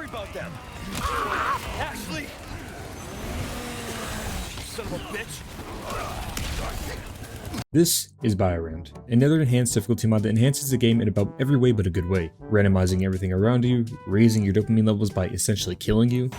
worry about them. Ashley! Son of a bitch! This is BioRand, another enhanced difficulty mod that enhances the game in about every way but a good way, randomizing everything around you, raising your dopamine levels by essentially killing you.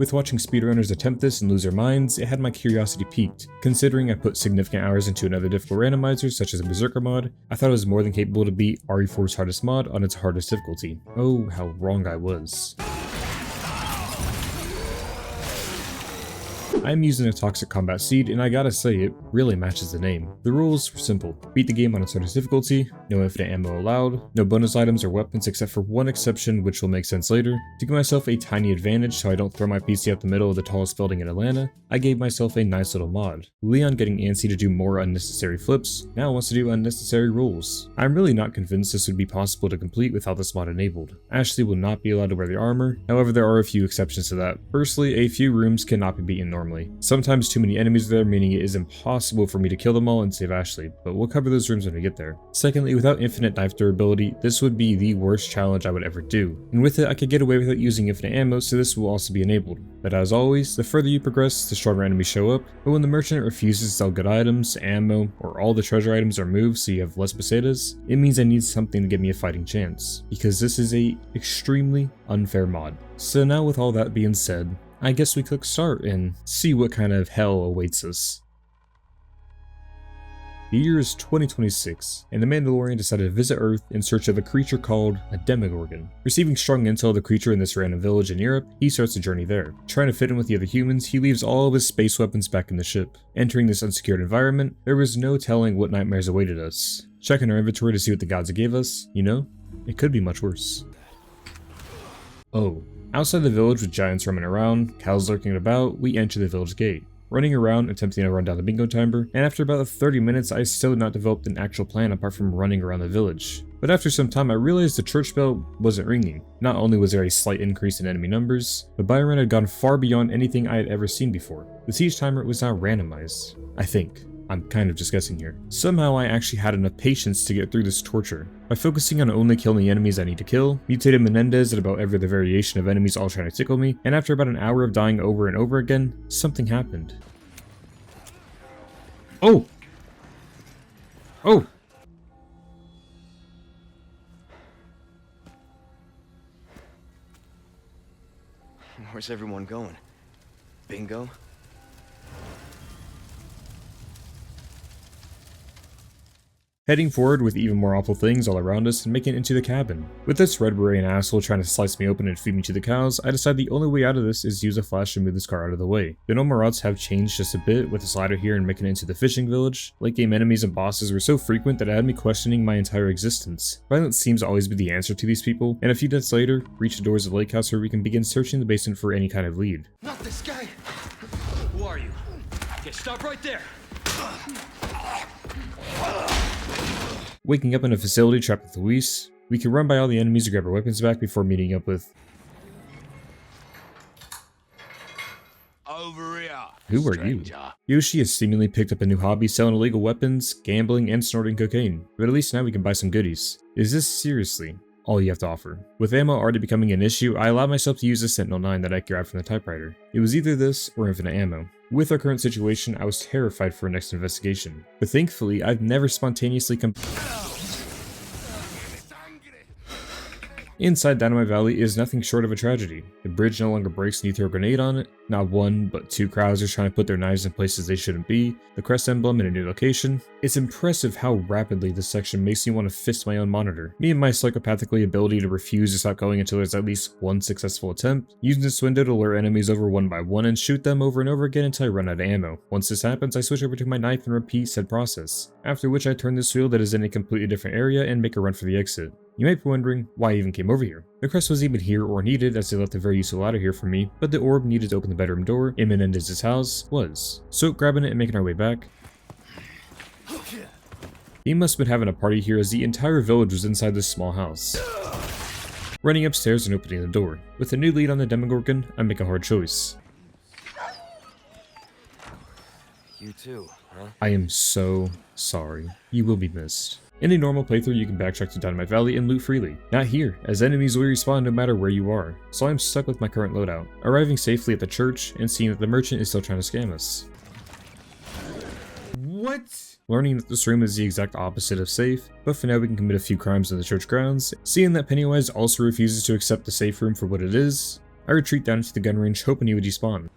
With watching speedrunners attempt this and lose their minds, it had my curiosity piqued. Considering I put significant hours into another difficult randomizer such as a Berserker mod, I thought it was more than capable to beat RE4's hardest mod on its hardest difficulty. Oh, how wrong I was. I'm using a Toxic Combat Seed, and I gotta say, it really matches the name. The rules were simple. Beat the game on its hardest difficulty, no infinite ammo allowed, no bonus items or weapons except for one exception which will make sense later. To give myself a tiny advantage so I don't throw my PC out the middle of the tallest building in Atlanta, I gave myself a nice little mod. Leon getting antsy to do more unnecessary flips, now wants to do unnecessary rolls. I'm really not convinced this would be possible to complete without this mod enabled. Ashley will not be allowed to wear the armor, however there are a few exceptions to that. Firstly, a few rooms cannot be beaten normally. Sometimes too many enemies are there, meaning it is impossible for me to kill them all and save Ashley, but we'll cover those rooms when we get there. Secondly, without infinite knife durability, this would be the worst challenge I would ever do. And with it, I could get away without using infinite ammo, so this will also be enabled. But as always, the further you progress, the stronger enemies show up, but when the merchant refuses to sell good items, ammo, or all the treasure items are moved so you have less pesetas, it means I need something to give me a fighting chance, because this is a extremely unfair mod. So now with all that being said, I guess we click start and see what kind of hell awaits us. The year is 2026, and the Mandalorian decided to visit Earth in search of a creature called a Demogorgon. Receiving strong intel of the creature in this random village in Europe, he starts a journey there. Trying to fit in with the other humans, he leaves all of his space weapons back in the ship. Entering this unsecured environment, there was no telling what nightmares awaited us. Checking our inventory to see what the gods gave us, you know, it could be much worse. Oh. Outside the village with giants roaming around, cows lurking about, we enter the village gate. Running around, attempting to run down the bingo timer, and after about 30 minutes I still had not developed an actual plan apart from running around the village. But after some time I realized the church bell wasn't ringing. Not only was there a slight increase in enemy numbers, but BioRand had gone far beyond anything I had ever seen before. The siege timer was now randomized. I think. I'm kind of just guessing here. Somehow I actually had enough patience to get through this torture. By focusing on only killing the enemies I need to kill, mutated Menendez at about every other variation of enemies all trying to tickle me, and after about an hour of dying over and over again, something happened. Oh! Oh! Where's everyone going? Bingo? Heading forward with even more awful things all around us and making it into the cabin. With this red beret asshole trying to slice me open and feed me to the cows, I decide the only way out of this is use a flash to move this car out of the way. The normal routes have changed just a bit with this ladder here and making it into the fishing village. Late game enemies and bosses were so frequent that it had me questioning my entire existence. Violence seems to always be the answer to these people, and a few days later, reach the doors of the lake house where we can begin searching the basement for any kind of lead. Not this guy! Who are you? Okay, stop right there! Waking up in a facility trapped with Luis, we can run by all the enemies to grab our weapons back before meeting up with... Over here, Who are you? Yoshi has seemingly picked up a new hobby selling illegal weapons, gambling, and snorting cocaine, but at least now we can buy some goodies. Is this seriously all you have to offer? With ammo already becoming an issue, I allowed myself to use the Sentinel 9 that I grabbed from the typewriter. It was either this or infinite ammo. With our current situation, I was terrified for our next investigation, but thankfully I've never spontaneously Inside Dynamite Valley is nothing short of a tragedy. The bridge no longer breaks and you throw a grenade on it. Not one, but two crowds are trying to put their knives in places they shouldn't be. The crest emblem in a new location. It's impressive how rapidly this section makes me want to fist my own monitor. Me and my psychopathically ability to refuse to stop going until there's at least one successful attempt. Using this window to lure enemies over one by one and shoot them over and over again until I run out of ammo. Once this happens, I switch over to my knife and repeat said process. After which I turn this wheel that is in a completely different area and make a run for the exit. You might be wondering why I even came over here. The crest was even here or needed as they left a very useful ladder here for me, but the orb needed to open the bedroom door in Menendez's house was. So grabbing it and making our way back. He must have been having a party here as the entire village was inside this small house. Running upstairs and opening the door. With a new lead on the Demogorgon, I make a hard choice. You too, huh? I am so sorry. You will be missed. In a normal playthrough, you can backtrack to Dynamite Valley and loot freely. Not here, as enemies will respawn no matter where you are, so I'm stuck with my current loadout, arriving safely at the church and seeing that the merchant is still trying to scam us. What? Learning that this room is the exact opposite of safe, but for now we can commit a few crimes in the church grounds. Seeing that Pennywise also refuses to accept the safe room for what it is, I retreat down into the gun range hoping he would despawn.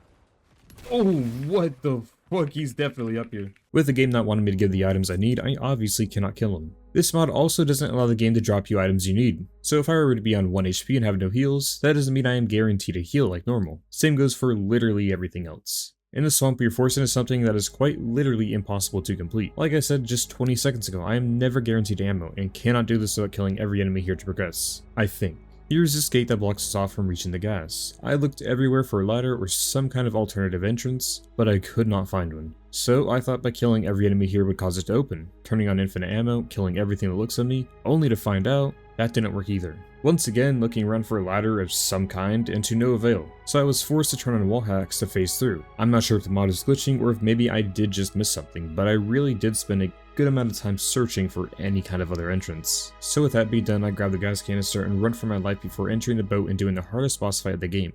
Oh, what the fuck, he's definitely up here. With the game not wanting me to give the items I need, I obviously cannot kill him. This mod also doesn't allow the game to drop you items you need, so if I were to be on 1 HP and have no heals, that doesn't mean I am guaranteed a heal like normal. Same goes for literally everything else. In the swamp, you're forced into something that is quite literally impossible to complete. Like I said just 20 seconds ago, I am never guaranteed ammo and cannot do this without killing every enemy here to progress. I think. Here's this gate that blocks us off from reaching the gas. I looked everywhere for a ladder or some kind of alternative entrance, but I could not find one. So I thought by killing every enemy here would cause it to open, turning on infinite ammo, killing everything that looks at me, only to find out that didn't work either. Once again, looking around for a ladder of some kind and to no avail, so I was forced to turn on wall hacks to phase through. I'm not sure if the mod is glitching or if maybe I did just miss something, but I really did spend a good amount of time searching for any kind of other entrance. So with that being done, I grab the gas canister and run for my life before entering the boat and doing the hardest boss fight of the game.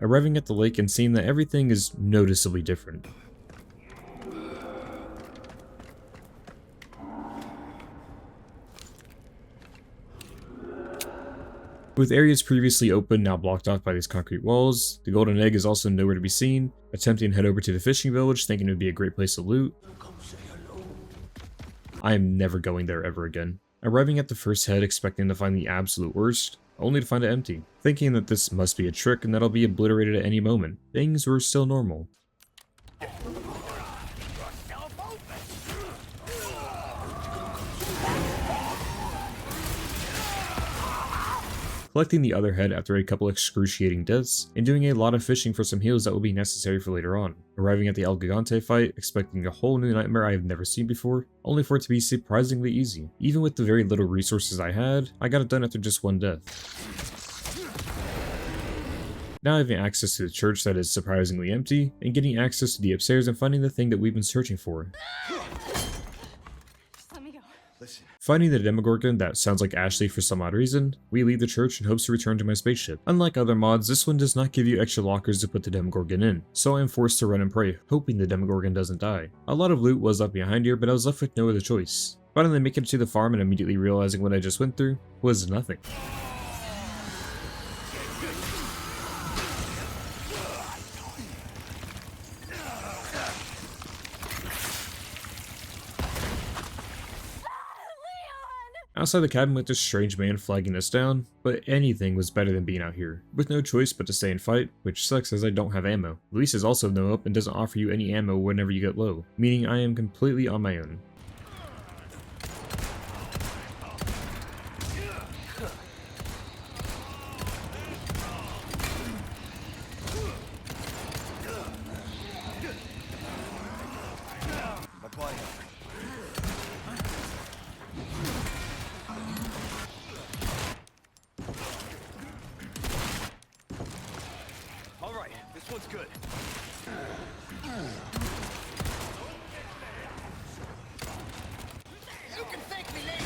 Arriving at the lake and seeing that everything is noticeably different. With areas previously open now blocked off by these concrete walls, the golden egg is also nowhere to be seen, attempting to head over to the fishing village thinking it would be a great place to loot. I am never going there ever again. Arriving at the first head expecting to find the absolute worst, only to find it empty. Thinking that this must be a trick and that I'll be obliterated at any moment, things were still normal. Collecting the other head after a couple excruciating deaths, and doing a lot of fishing for some heals that will be necessary for later on. Arriving at the El Gigante fight, expecting a whole new nightmare I have never seen before, only for it to be surprisingly easy. Even with the very little resources I had, I got it done after just one death. Now having access to the church that is surprisingly empty, and getting access to the upstairs and finding the thing that we've been searching for. Listen. Finding the Demogorgon that sounds like Ashley for some odd reason, we leave the church in hopes to return to my spaceship. Unlike other mods, this one does not give you extra lockers to put the Demogorgon in, so I am forced to run and pray, hoping the Demogorgon doesn't die. A lot of loot was left behind here, but I was left with no other choice. Finally making it to the farm and immediately realizing what I just went through was nothing. Outside the cabin with this strange man flagging us down, but anything was better than being out here, with no choice but to stay and fight, which sucks as I don't have ammo. Luis is also no up and doesn't offer you any ammo whenever you get low, meaning I am completely on my own. This one's good. You can thank me later.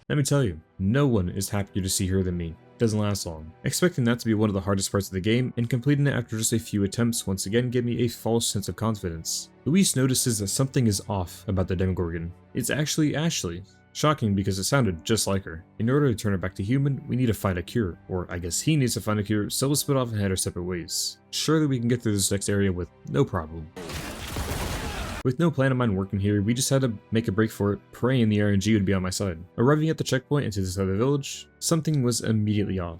Let me tell you, no one is happier to see her than me. Doesn't last long. Expecting that to be one of the hardest parts of the game, and completing it after just a few attempts once again gave me a false sense of confidence. Luis notices that something is off about the Demogorgon. It's actually Ashley. Shocking because it sounded just like her. In order to turn her back to human, we need to find a cure. Or I guess he needs to find a cure, so we'll split off and head our separate ways. Surely we can get through this next area with no problem. With no plan of mine working here, we just had to make a break for it, praying the RNG would be on my side. Arriving at the checkpoint into this other village, something was immediately off.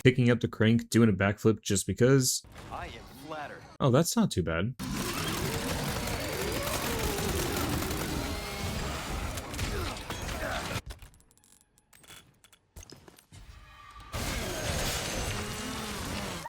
Picking up the crank, doing a backflip just because. I am flattered. Oh, that's not too bad.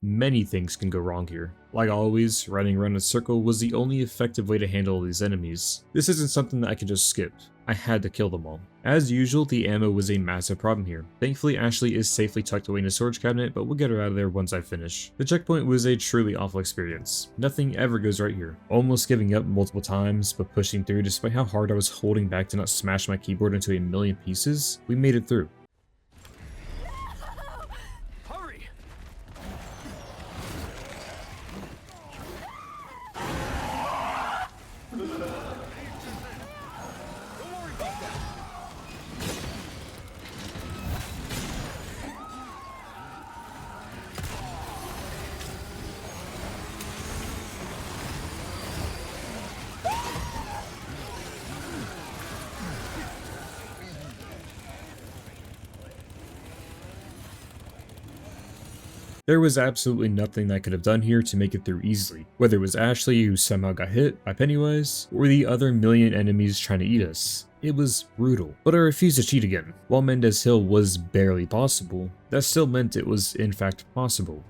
Many things can go wrong here. Like always, running around in a circle was the only effective way to handle these enemies. This isn't something that I could just skip. I had to kill them all. As usual, the ammo was a massive problem here. Thankfully, Ashley is safely tucked away in a storage cabinet, but we'll get her out of there once I finish. The checkpoint was a truly awful experience. Nothing ever goes right here. Almost giving up multiple times, but pushing through despite how hard I was holding back to not smash my keyboard into a million pieces, we made it through. Hurry! There was absolutely nothing I could have done here to make it through easily, whether it was Ashley who somehow got hit by Pennywise, or the other million enemies trying to eat us. It was brutal, but I refused to cheat again. While Mendez Hill was barely possible, that still meant it was in fact possible.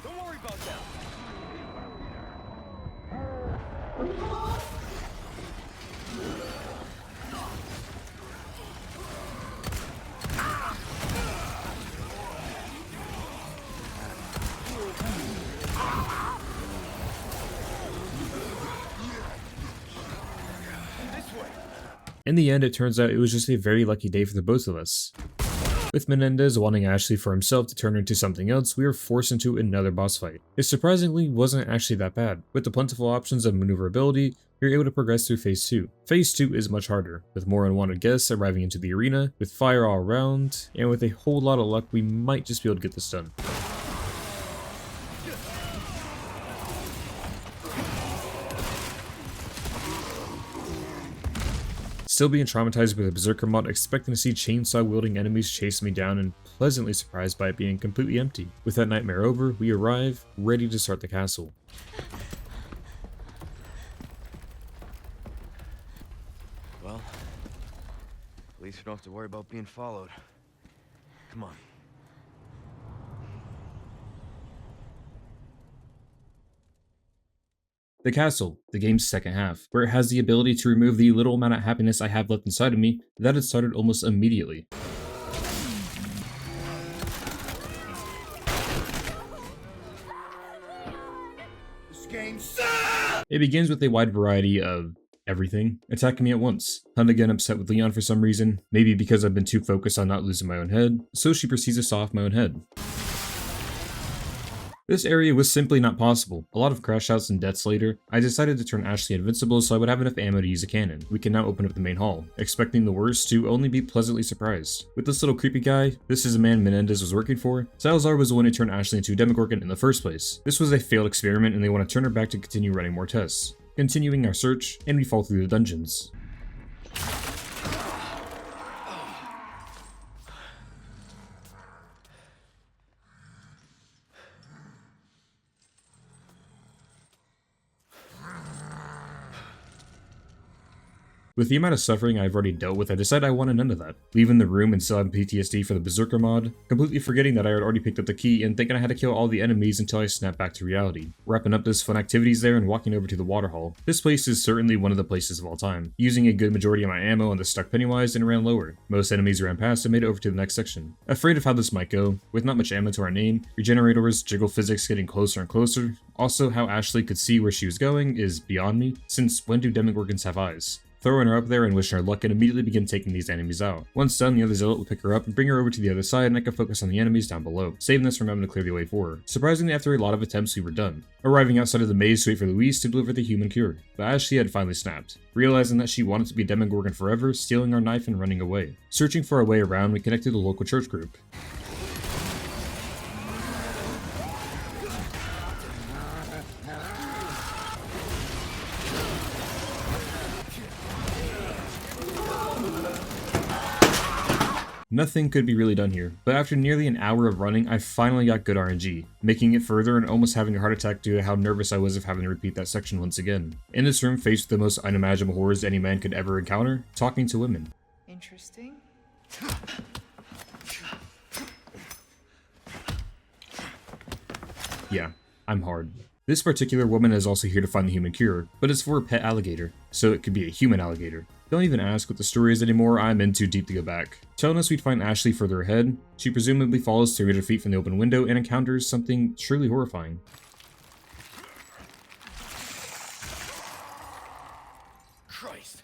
Don't worry about that. In the end, it turns out it was just a very lucky day for the both of us. With Menendez wanting Ashley for himself to turn her into something else, we were forced into another boss fight. It surprisingly wasn't actually that bad. With the plentiful options of maneuverability, we were able to progress through Phase 2. Phase 2 is much harder, with more unwanted guests arriving into the arena, with fire all around, and with a whole lot of luck we might just be able to get this done. Still being traumatized with the Berserker mod, expecting to see chainsaw-wielding enemies chase me down, and pleasantly surprised by it being completely empty. With that nightmare over, we arrive, ready to start the castle. Well, at least we don't have to worry about being followed. Come on. The castle, the game's second half, where it has the ability to remove the little amount of happiness I have left inside of me, that had started almost immediately. This game sucks! It begins with a wide variety of everything attacking me at once. Hunt again upset with Leon for some reason, maybe because I've been too focused on not losing my own head, so she proceeds to saw off my own head. This area was simply not possible. A lot of crash outs and deaths later, I decided to turn Ashley invincible so I would have enough ammo to use a cannon. We can now open up the main hall, expecting the worst to only be pleasantly surprised. With this little creepy guy, this is a man Menendez was working for. Salazar was the one who turned Ashley into a Demogorgon in the first place. This was a failed experiment and they want to turn her back to continue running more tests. Continuing our search, and we fall through the dungeons. With the amount of suffering I've already dealt with, I decided I wanted none of that. Leaving the room and still having PTSD for the Berserker mod, completely forgetting that I had already picked up the key and thinking I had to kill all the enemies until I snapped back to reality. Wrapping up this fun activities there and walking over to the water hall. This place is certainly one of the places of all time. Using a good majority of my ammo on the stuck Pennywise and ran lower. Most enemies ran past and made it over to the next section. Afraid of how this might go, with not much ammo to our name, regenerators, jiggle physics getting closer and closer. Also, how Ashley could see where she was going is beyond me, since when do Demogorgons have eyes? Throwing her up there and wishing her luck and immediately begin taking these enemies out. Once done, the other zealot will pick her up and bring her over to the other side and I can focus on the enemies down below, saving this from having to clear the way for her. Surprisingly, after a lot of attempts, we were done. Arriving outside of the maze to wait for Louise to deliver the human cure, but Ashley had finally snapped. Realizing that she wanted to be a Demogorgon forever, stealing our knife and running away. Searching for our way around, we connected to a local church group. Nothing could be really done here, but after nearly an hour of running, I finally got good RNG, making it further and almost having a heart attack due to how nervous I was of having to repeat that section once again. In this room, faced with the most unimaginable horrors any man could ever encounter, talking to women. Interesting. Yeah, I'm hard. This particular woman is also here to find the human cure, but it's for a pet alligator, so it could be a human alligator. Don't even ask what the story is anymore, I'm in too deep to go back. Telling us we'd find Ashley further ahead, she presumably follows 300 feet from the open window and encounters something truly horrifying. Christ.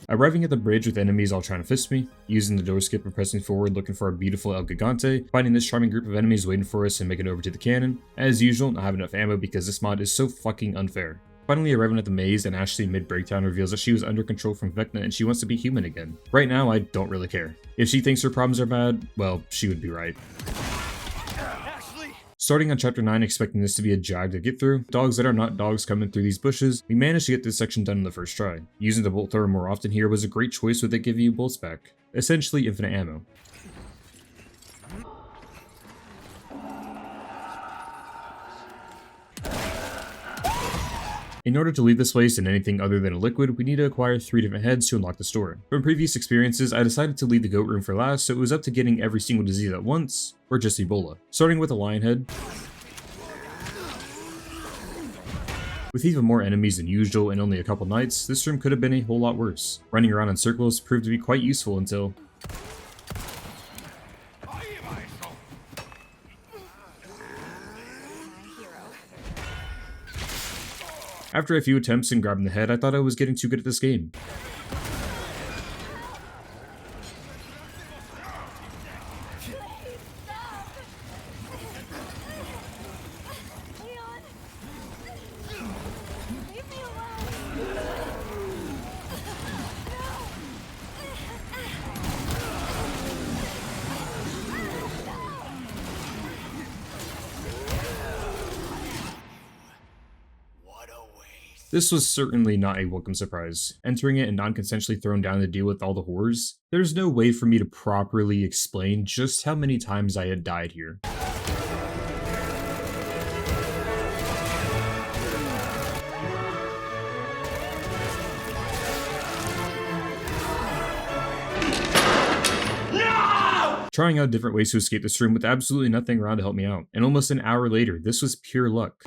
Arriving at the bridge with enemies all trying to fist me, using the door skip and pressing forward looking for our beautiful El Gigante, finding this charming group of enemies waiting for us and making it over to the cannon. As usual, not have enough ammo because this mod is so fucking unfair. Finally arriving at the maze and Ashley mid-breakdown reveals that she was under control from Vecna and she wants to be human again. Right now, I don't really care. If she thinks her problems are bad, well, she would be right. Starting on chapter 9 expecting this to be a jag to get through, dogs that are not dogs coming through these bushes, we managed to get this section done in the first try. Using the bolt thrower more often here was a great choice with it giving you bolts back. Essentially infinite ammo. In order to leave this place in anything other than a liquid, we need to acquire 3 different heads to unlock the store. From previous experiences, I decided to leave the goat room for last, so it was up to getting every single disease at once, or just Ebola. Starting with a lion head. With even more enemies than usual and only a couple nights, this room could have been a whole lot worse. Running around in circles proved to be quite useful until... After a few attempts in grabbing the head, I thought I was getting too good at this game. This was certainly not a welcome surprise. Entering it and non-consensually thrown down to deal with all the horrors, there's no way for me to properly explain just how many times I had died here. Trying out different ways to escape this room with absolutely nothing around to help me out, and almost an hour later, this was pure luck.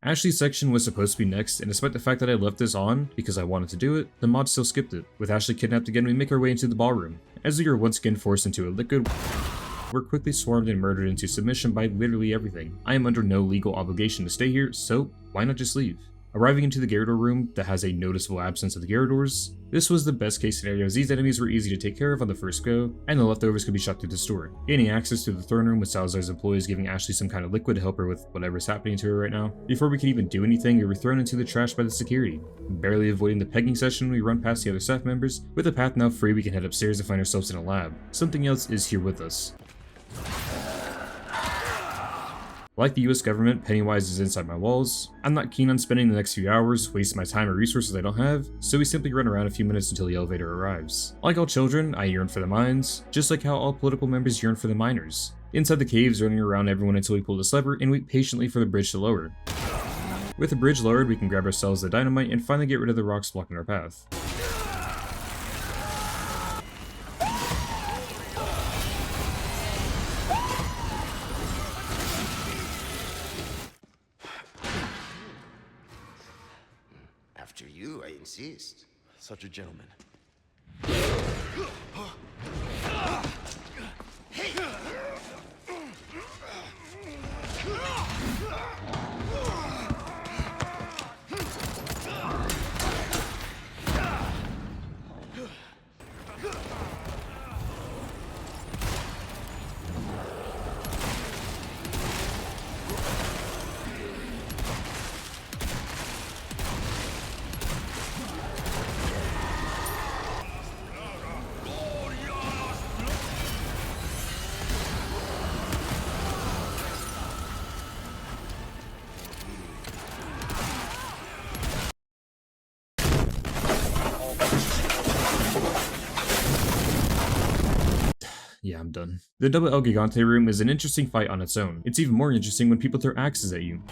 Ashley's section was supposed to be next, and despite the fact that I left this on because I wanted to do it, the mod still skipped it. With Ashley kidnapped again, we make our way into the ballroom. As we are once again forced into a liquid, we're quickly swarmed and murdered into submission by literally everything. I am under no legal obligation to stay here, so why not just leave? Arriving into the Gyarados room that has a noticeable absence of the Gyarados, this was the best case scenario as these enemies were easy to take care of on the first go, and the leftovers could be shot through the store. Gaining access to the throne room with Salazar's employees giving Ashley some kind of liquid to help her with whatever's happening to her right now. Before we could even do anything, we were thrown into the trash by the security. Barely avoiding the pegging session, we run past the other staff members. With the path now free, we can head upstairs and find ourselves in a lab. Something else is here with us. Like the US government, Pennywise is inside my walls. I'm not keen on spending the next few hours, wasting my time or resources I don't have, so we simply run around a few minutes until the elevator arrives. Like all children, I yearn for the mines, just like how all political members yearn for the miners. Inside the caves, running around everyone until we pull this lever and wait patiently for the bridge to lower. With the bridge lowered, we can grab ourselves the dynamite and finally get rid of the rocks blocking our path. After you, I insist. Such a gentleman. I'm done. The double El Gigante room is an interesting fight on its own. It's even more interesting when people throw axes at you.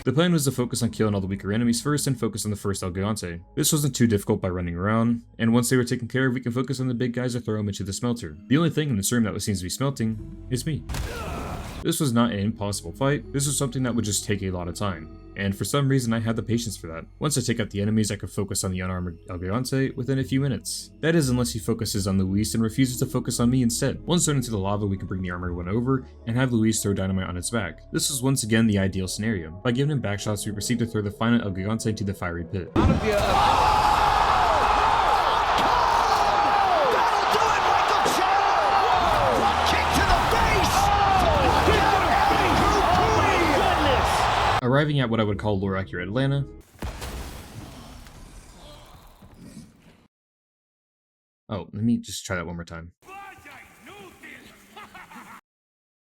The plan was to focus on killing all the weaker enemies first and focus on the first El Gigante. This wasn't too difficult by running around, and once they were taken care of, we can focus on the big guys or throw them into the smelter. The only thing in this room that seems to be smelting is me. This was not an impossible fight, this was something that would just take a lot of time. And for some reason I had the patience for that. Once I take out the enemies, I could focus on the unarmored El Gigante within a few minutes. That is unless he focuses on Luis and refuses to focus on me instead. Once thrown into the lava, we can bring the armored one over and have Luis throw dynamite on its back. This was once again the ideal scenario. By giving him backshots, we proceed to throw the final El Gigante into the fiery pit. Arriving at what I would call lore accurate Atlanta. Oh, let me just try that one more time.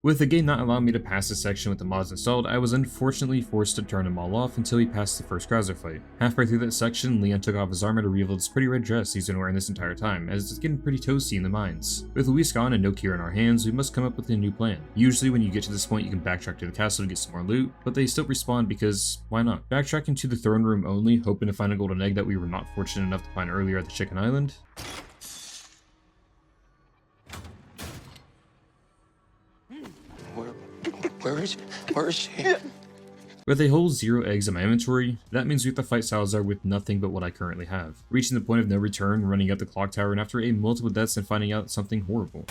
With the game not allowing me to pass this section with the mods installed, I was unfortunately forced to turn them all off until we passed the first Krauser fight. Halfway through that section, Leon took off his armor to reveal this pretty red dress he's been wearing this entire time, as it's getting pretty toasty in the mines. With Luis gone and no cure in our hands, we must come up with a new plan. Usually when you get to this point you can backtrack to the castle to get some more loot, but they still respawn because why not? Backtracking to the throne room only, hoping to find a golden egg that we were not fortunate enough to find earlier at the Chicken Island. Where is she? With a whole 0 eggs in my inventory, that means we have to fight Salazar with nothing but what I currently have. Reaching the point of no return, running up the clock tower, and after multiple deaths and finding out something horrible.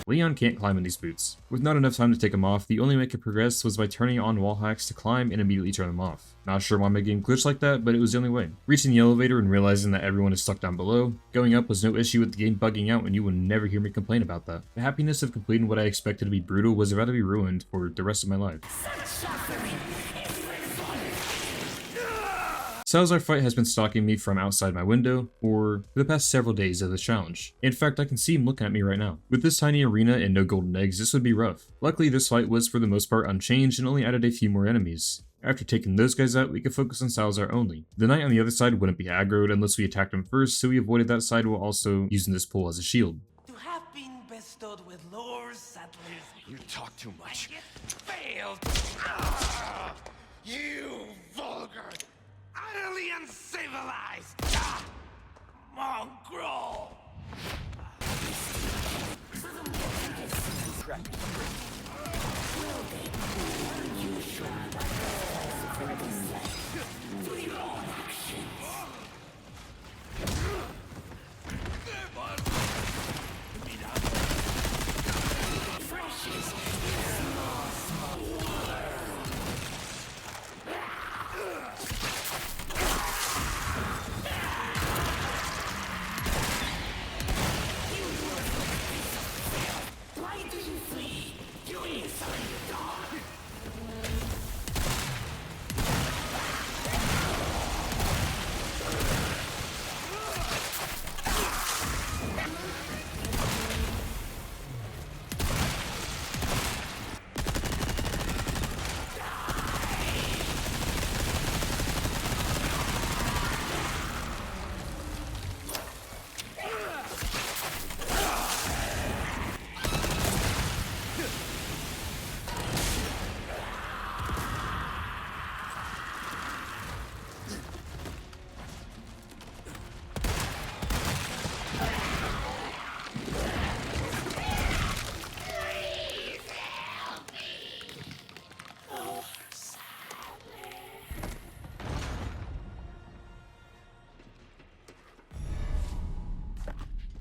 Leon can't climb in these boots. With not enough time to take them off, the only way I could progress was by turning on wall hacks to climb and immediately turn them off. Not sure why my game glitched like that, but it was the only way. Reaching the elevator and realizing that everyone is stuck down below, going up was no issue with the game bugging out, and you will never hear me complain about that. The happiness of completing what I expected to be brutal was about to be ruined for the rest of my life. Salazar fight has been stalking me from outside my window for the past several days of this challenge. In fact, I can see him looking at me right now. With this tiny arena and no golden eggs, this would be rough. Luckily, this fight was for the most part unchanged and only added a few more enemies. After taking those guys out, we could focus on Salazar only. The knight on the other side wouldn't be aggroed unless we attacked him first, so we avoided that side while also using this pole as a shield. To have been bestowed with lord settlers, You talk too much. failed. You vulgar, utterly uncivilized mongrel.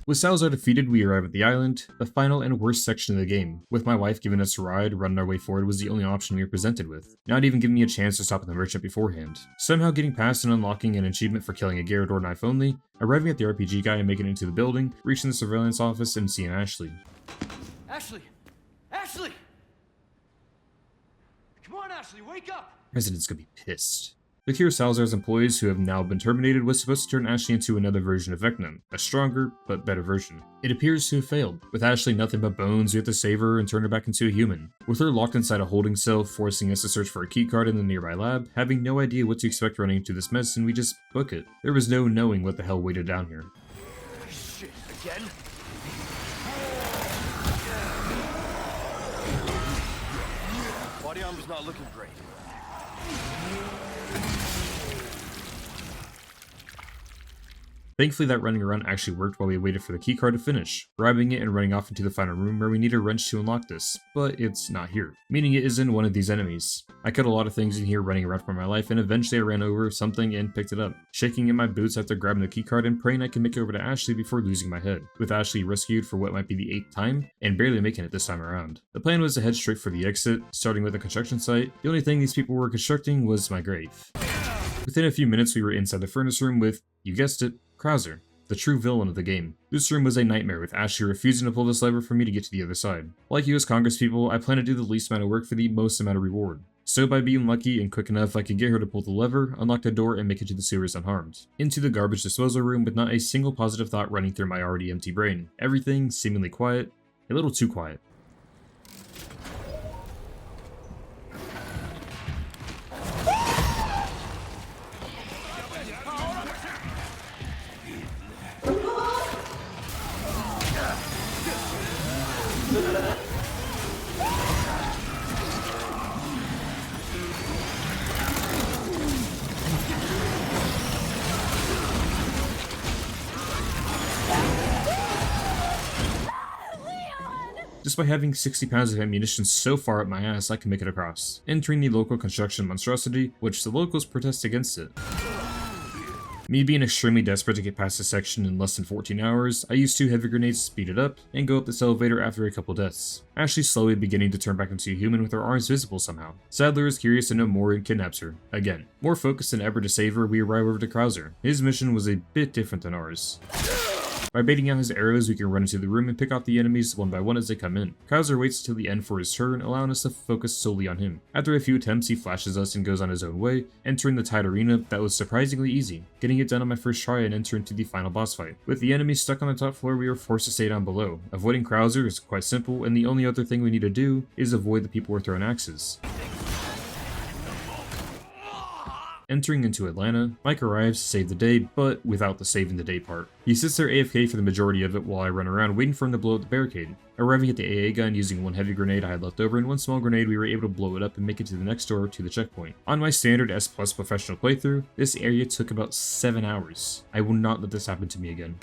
With Salazar defeated, we arrive at the island, the final and worst section of the game. With my wife giving us a ride, running our way forward was the only option we were presented with, not even giving me a chance to stop at the merchant beforehand. Somehow getting past and unlocking an achievement for killing a Gyarados knife only, arriving at the RPG guy and making it into the building, reaching the surveillance office and seeing Ashley. Ashley! Ashley! Come on, Ashley, wake up! Resident's gonna be pissed. The Cure Salazar's employees who have now been terminated was supposed to turn Ashley into another version of Vecna, a stronger, but better version. It appears to have failed. With Ashley nothing but bones, we have to save her and turn her back into a human. With her locked inside a holding cell, forcing us to search for a keycard in the nearby lab, having no idea what to expect running into this mess, and we just book it. There was no knowing what the hell waited down here. Shit, again? Body armor's not looking great. Thankfully, that running around actually worked while we waited for the keycard to finish, grabbing it and running off into the final room where we need a wrench to unlock this, but it's not here, meaning it is in one of these enemies. I cut a lot of things in here running around for my life, and eventually I ran over something and picked it up, shaking in my boots after grabbing the keycard and praying I can make it over to Ashley before losing my head, with Ashley rescued for what might be the 8th time, and barely making it this time around. The plan was to head straight for the exit, starting with a construction site. The only thing these people were constructing was my grave. Within a few minutes we were inside the furnace room with, you guessed it, Krauser, the true villain of the game. This room was a nightmare, with Ashley refusing to pull this lever for me to get to the other side. Like US Congress people, I plan to do the least amount of work for the most amount of reward. So by being lucky and quick enough, I could get her to pull the lever, unlock the door, and make it to the sewers unharmed. Into the garbage disposal room with not a single positive thought running through my already empty brain. Everything seemingly quiet, a little too quiet. Just by having 60 pounds of ammunition so far up my ass, I can make it across, entering the local construction monstrosity, which the locals protest against it. Me being extremely desperate to get past this section in less than 14 hours, I used 2 heavy grenades to speed it up, and go up this elevator after a couple deaths. Ashley slowly beginning to turn back into a human with her arms visible somehow. Sadler is curious to know more and kidnaps her. Again, more focused than ever to save her, we arrive over to Krauser. His mission was a bit different than ours. By baiting out his arrows, we can run into the room and pick off the enemies one by one as they come in. Krauser waits till the end for his turn, allowing us to focus solely on him. After a few attempts, he flashes us and goes on his own way, entering the tight arena that was surprisingly easy, getting it done on my first try and enter into the final boss fight. With the enemies stuck on the top floor, we were forced to stay down below. Avoiding Krauser is quite simple, and the only other thing we need to do is avoid the people we're throwing axes. Entering into Atlanta, Mike arrives to save the day, but without the saving the day part. He sits there AFK for the majority of it while I run around waiting for him to blow up the barricade. Arriving at the AA gun using 1 heavy grenade I had left over and 1 small grenade, we were able to blow it up and make it to the next door to the checkpoint. On my standard S+ professional playthrough, this area took about 7 hours. I will not let this happen to me again.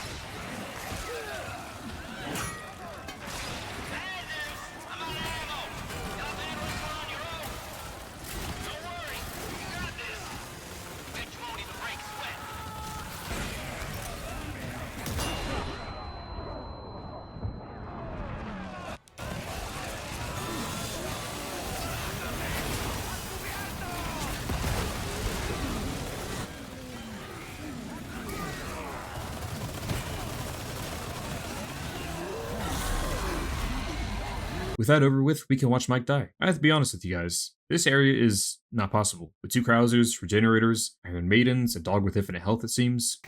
With that over with, we can watch Mike die. I have to be honest with you guys. This area is not possible. With 2 Krausers, Regenerators, Iron Maidens, a dog with infinite health it seems.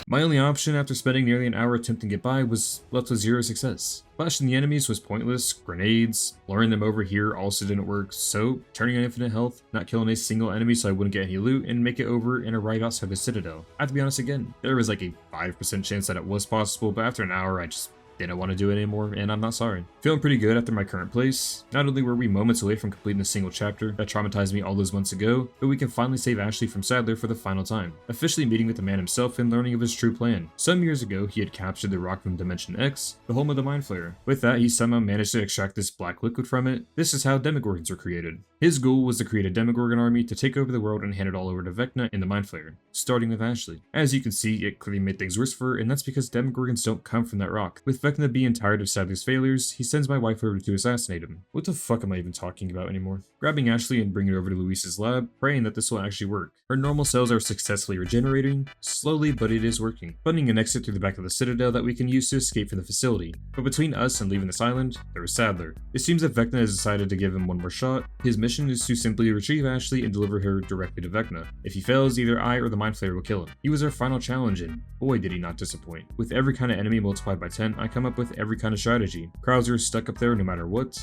My only option after spending nearly an hour attempting to get by was left with 0 success. Flashing the enemies was pointless, grenades, luring them over here also didn't work, so turning on infinite health, not killing a single enemy so I wouldn't get any loot, and make it over and arrive outside the Citadel. I have to be honest again, there was like a 5% chance that it was possible, but after an hour I just didn't want to do it anymore, and I'm not sorry. Feeling pretty good after my current place. Not only were we moments away from completing a single chapter that traumatized me all those months ago, but we can finally save Ashley from Sadler for the final time, officially meeting with the man himself and learning of his true plan. Some years ago, he had captured the rock from Dimension X, the home of the Mind Flayer. With that, he somehow managed to extract this black liquid from it. This is how Demogorgons are created. His goal was to create a Demogorgon army to take over the world and hand it all over to Vecna and the Mind Flayer, starting with Ashley. As you can see, it clearly made things worse for her, and that's because Demogorgons don't come from that rock. With Vecna being tired of Sadler's failures, he sends my wife over to assassinate him. What the fuck am I even talking about anymore? Grabbing Ashley and bringing her over to Luis's lab, praying that this will actually work. Her normal cells are successfully regenerating, slowly but it is working, finding an exit through the back of the Citadel that we can use to escape from the facility. But between us and leaving this island, there was Sadler. It seems that Vecna has decided to give him one more shot. His mission is to simply retrieve Ashley and deliver her directly to Vecna. If he fails, either I or the Mind Flayer will kill him. He was our final challenge and boy did he not disappoint. With every kind of enemy multiplied by 10, I come up with every kind of strategy. Krauser is stuck up there no matter what.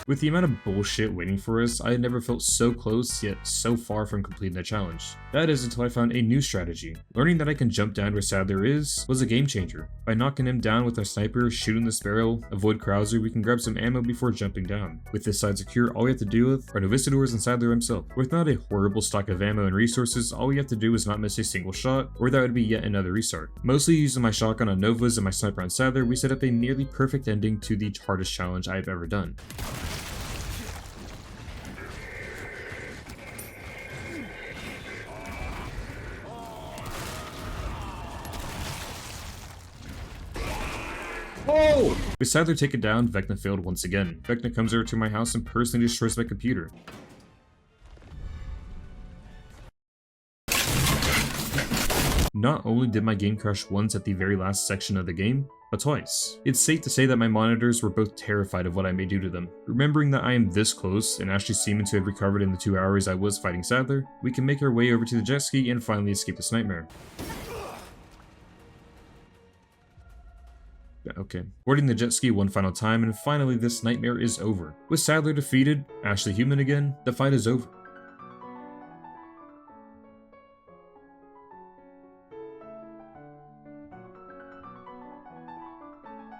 With the amount of bullshit waiting for us, I had never felt so close yet so far from completing the challenge. That is until I found a new strategy. Learning that I can jump down where Sadler is was a game changer. By knocking him down with our sniper, shooting the barrel, avoid Krauser, we can grab some ammo before jumping down. With this side secure, all we have to deal with are Novicidors and Sadler himself. With not a horrible stock of ammo and resources, all we have to do is not miss a single shot, or that would be yet another restart. Mostly using my shotgun on Novas and my sniper on Sadler, we set up a nearly perfect ending to the hardest challenge I have ever done. Oh! With Sadler taken down, Vecna failed once again. Vecna comes over to my house and personally destroys my computer. Not only did my game crash once at the very last section of the game, but twice. It's safe to say that my monitors were both terrified of what I may do to them. Remembering that I am this close, and Ashley seeming to have recovered in the 2 hours I was fighting Sadler, we can make our way over to the jet ski and finally escape this nightmare. Okay. Boarding the jet ski one final time, and finally this nightmare is over. With Sadler defeated, Ashley human again, the fight is over.